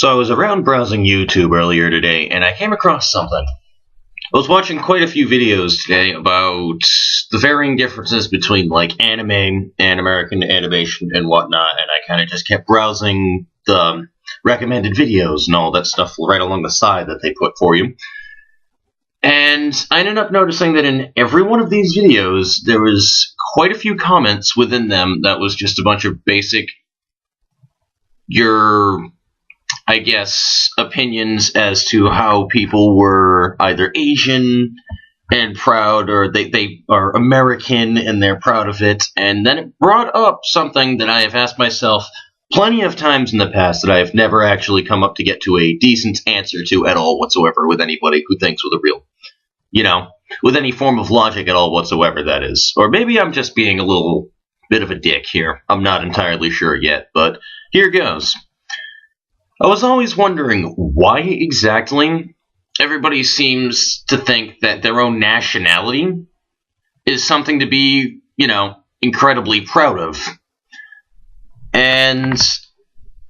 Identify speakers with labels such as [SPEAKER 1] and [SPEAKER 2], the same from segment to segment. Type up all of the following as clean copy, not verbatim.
[SPEAKER 1] So I was around browsing YouTube earlier today, and I came across something. I was watching quite a few videos today about the varying differences between, like, anime and American animation and whatnot, and I kind of just kept browsing the recommended videos and all that stuff right along the side that they put for you. And I ended up noticing that in every one of these videos, there was quite a few comments within them that was just a bunch of basic, I guess, opinions as to how people were either Asian and proud, or they are American and they're proud of it. And then it brought up something that I have asked myself plenty of times in the past that I have never actually come up to get to a decent answer to at all whatsoever with anybody who thinks with a real, with any form of logic at all whatsoever, that is. Or maybe I'm just being a little bit of a dick here. I'm not entirely sure yet, but here goes. I was always wondering why exactly everybody seems to think that their own nationality is something to be, incredibly proud of. And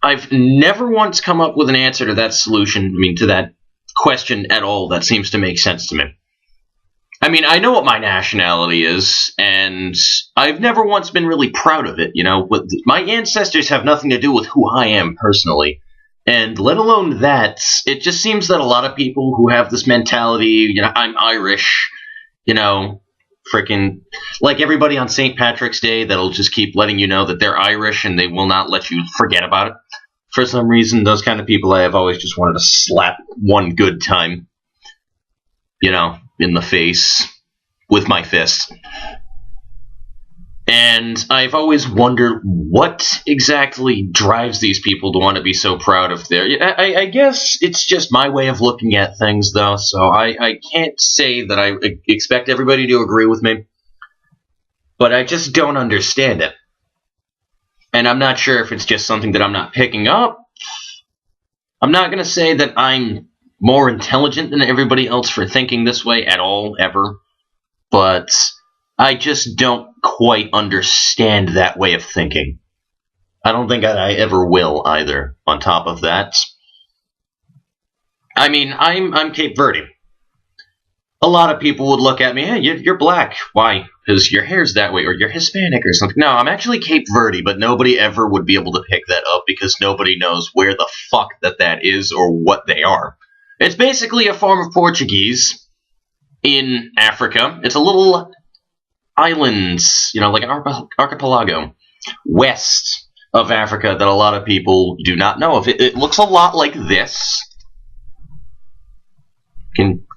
[SPEAKER 1] I've never once come up with an answer to that to that question at all that seems to make sense to me. I mean, I know what my nationality is, and I've never once been really proud of it, but my ancestors have nothing to do with who I am personally. And let alone that, it just seems that a lot of people who have this mentality, I'm Irish, freaking, like everybody on St. Patrick's Day that'll just keep letting you know that they're Irish and they will not let you forget about it. For some reason, those kind of people I have always just wanted to slap one good time, in the face with my fist. And I've always wondered what exactly drives these people to want to be so proud of their... I guess it's just my way of looking at things, though, so I can't say that I expect everybody to agree with me. But I just don't understand it. And I'm not sure if it's just something that I'm not picking up. I'm not going to say that I'm more intelligent than everybody else for thinking this way at all, ever. But I just don't quite understand that way of thinking. I don't think I ever will either, on top of that. I mean, I'm Cape Verde. A lot of people would look at me, hey, you're black. Why? Because your hair's that way, or you're Hispanic or something. No, I'm actually Cape Verde, but nobody ever would be able to pick that up because nobody knows where the fuck that is or what they are. It's basically a form of Portuguese in Africa. It's a little islands, like an archipelago west of Africa that a lot of people do not know of. It looks a lot like this.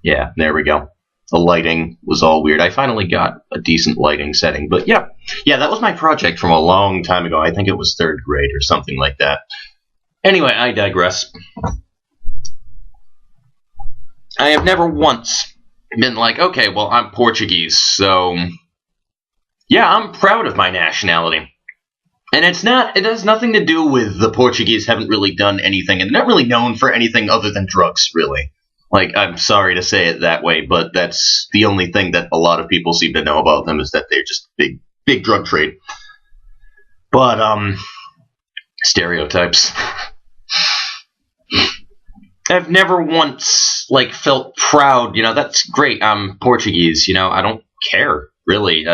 [SPEAKER 1] Yeah, there we go. The lighting was all weird. I finally got a decent lighting setting, but yeah, that was my project from a long time ago. I think it was 3rd grade or something like that. Anyway, I digress. I have never once been like, okay, well, I'm Portuguese, so yeah, I'm proud of my nationality. And it has nothing to do with the Portuguese haven't really done anything, and they're not really known for anything other than drugs, really. Like, I'm sorry to say it that way, but that's the only thing that a lot of people seem to know about them, is that they're just big drug trade. But, stereotypes. I've never once, felt proud, that's great, I'm Portuguese, I don't care, really.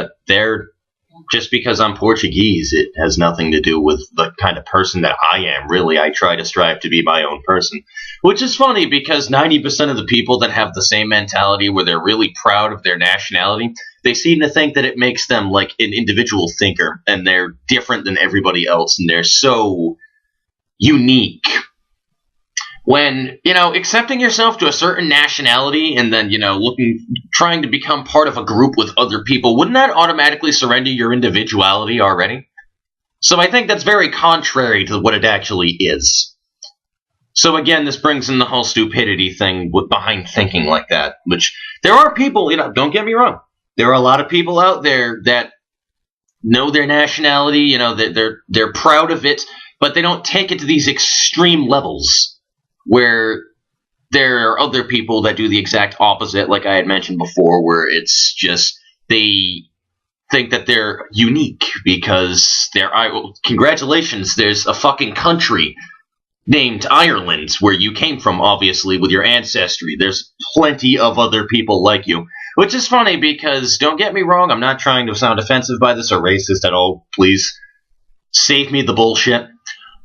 [SPEAKER 1] Just because I'm Portuguese, it has nothing to do with the kind of person that I am, really. I try to strive to be my own person. Which is funny, because 90% of the people that have the same mentality where they're really proud of their nationality, they seem to think that it makes them like an individual thinker, and they're different than everybody else, and they're so unique. When, accepting yourself to a certain nationality and then, trying to become part of a group with other people, wouldn't that automatically surrender your individuality already? So I think that's very contrary to what it actually is. So again, this brings in the whole stupidity thing behind thinking like that, which there are people, don't get me wrong. There are a lot of people out there that know their nationality, they're proud of it, but they don't take it to these extreme levels, where there are other people that do the exact opposite, like I had mentioned before, where it's just they think that they're unique because congratulations, there's a fucking country named Ireland, where you came from, obviously, with your ancestry. There's plenty of other people like you. Which is funny because, don't get me wrong, I'm not trying to sound offensive by this or racist at all. Please save me the bullshit.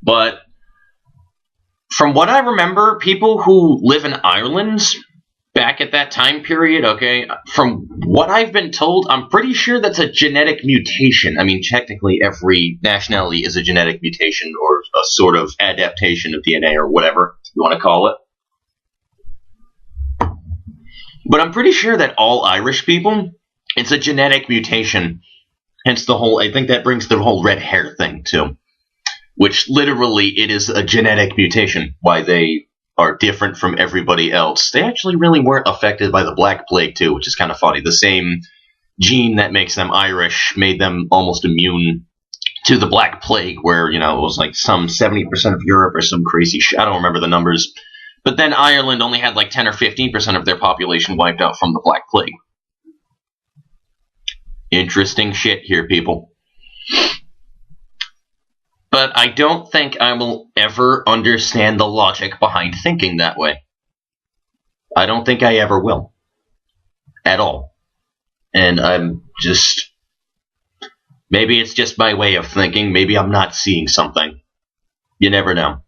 [SPEAKER 1] But from what I remember, people who live in Ireland back at that time period, okay, from what I've been told, I'm pretty sure that's a genetic mutation. I mean, technically every nationality is a genetic mutation or a sort of adaptation of DNA or whatever you want to call it. But I'm pretty sure that all Irish people, it's a genetic mutation. Hence the whole, I think that brings the whole red hair thing too. Which literally, it is a genetic mutation, why they are different from everybody else. They actually really weren't affected by the Black Plague too, which is kind of funny. The same gene that makes them Irish made them almost immune to the Black Plague, where, you know, it was like some 70% of Europe or some crazy shit. I don't remember the numbers. But then Ireland only had like 10 or 15% of their population wiped out from the Black Plague. Interesting shit here, people. But I don't think I will ever understand the logic behind thinking that way. I don't think I ever will. At all. And I'm just... maybe it's just my way of thinking. Maybe I'm not seeing something. You never know.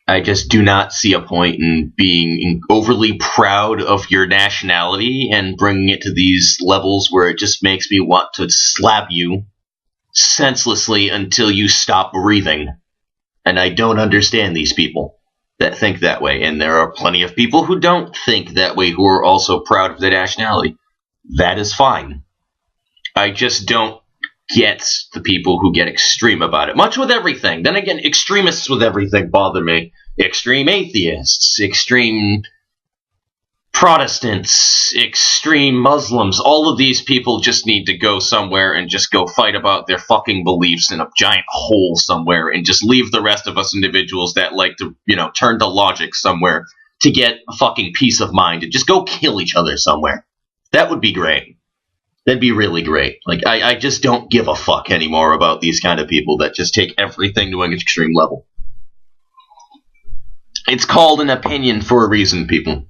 [SPEAKER 1] I just do not see a point in being overly proud of your nationality and bringing it to these levels where it just makes me want to slap you senselessly until you stop breathing. And I don't understand these people that think that way. And there are plenty of people who don't think that way who are also proud of their nationality. That is fine. I just don't get the people who get extreme about it. Much with everything. Then again, extremists with everything bother me. Extreme atheists, extreme Protestants, extreme Muslims, all of these people just need to go somewhere and just go fight about their fucking beliefs in a giant hole somewhere and just leave the rest of us individuals that like to, you know, turn to logic somewhere to get a fucking peace of mind and just go kill each other somewhere. That would be great. That'd be really great. Like, I just don't give a fuck anymore about these kind of people that just take everything to an extreme level. It's called an opinion for a reason, people.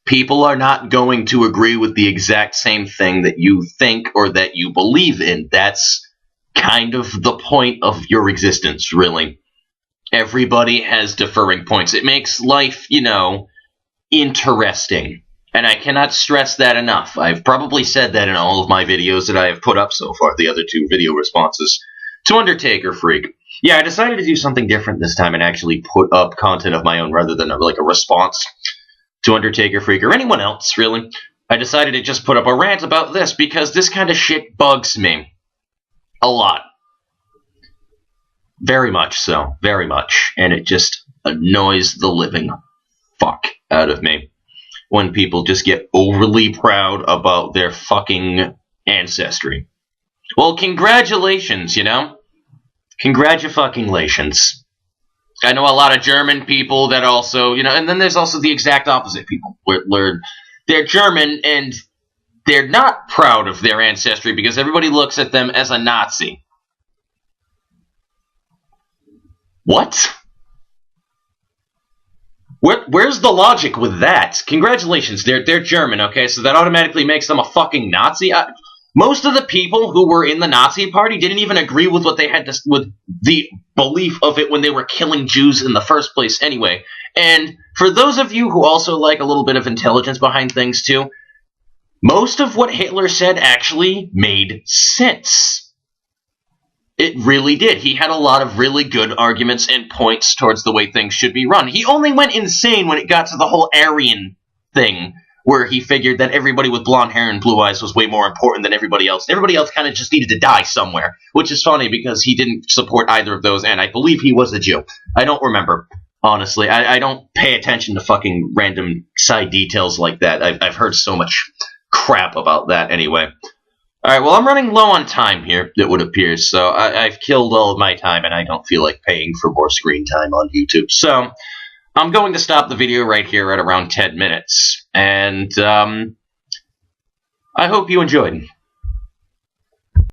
[SPEAKER 1] People are not going to agree with the exact same thing that you think or that you believe in. That's kind of the point of your existence, really. Everybody has differing points. It makes life, you know, interesting. And I cannot stress that enough. I've probably said that in all of my videos that I have put up so far, the other 2 video responses to Undertaker Freak. Yeah, I decided to do something different this time and actually put up content of my own rather than like a response to Undertaker Freak or anyone else, really. I decided to just put up a rant about this because this kind of shit bugs me. A lot. Very much so. Very much. And it just annoys the living fuck out of me when people just get overly proud about their fucking ancestry. Well, congratulations, you know? Congratulations. I know a lot of German people that also, you know, and then there's also the exact opposite people. Where they're German and they're not proud of their ancestry because everybody looks at them as a Nazi. What? Where's the logic with that? Congratulations, they're German, okay? So that automatically makes them a fucking Nazi? Most of the people who were in the Nazi party didn't even agree with what they had to, with the belief of it when they were killing Jews in the first place anyway. And for those of you who also like a little bit of intelligence behind things too, most of what Hitler said actually made sense. It really did. He had a lot of really good arguments and points towards the way things should be run. He only went insane when it got to the whole Aryan thing, where he figured that everybody with blonde hair and blue eyes was way more important than everybody else. Everybody else kind of just needed to die somewhere, which is funny because he didn't support either of those, and I believe he was a Jew. I don't remember, honestly. I don't pay attention to fucking random side details like that. I've heard so much crap about that anyway. Alright, well, I'm running low on time here, it would appear, so I've killed all of my time, and I don't feel like paying for more screen time on YouTube. So, I'm going to stop the video right here at around 10 minutes, and I hope you enjoyed.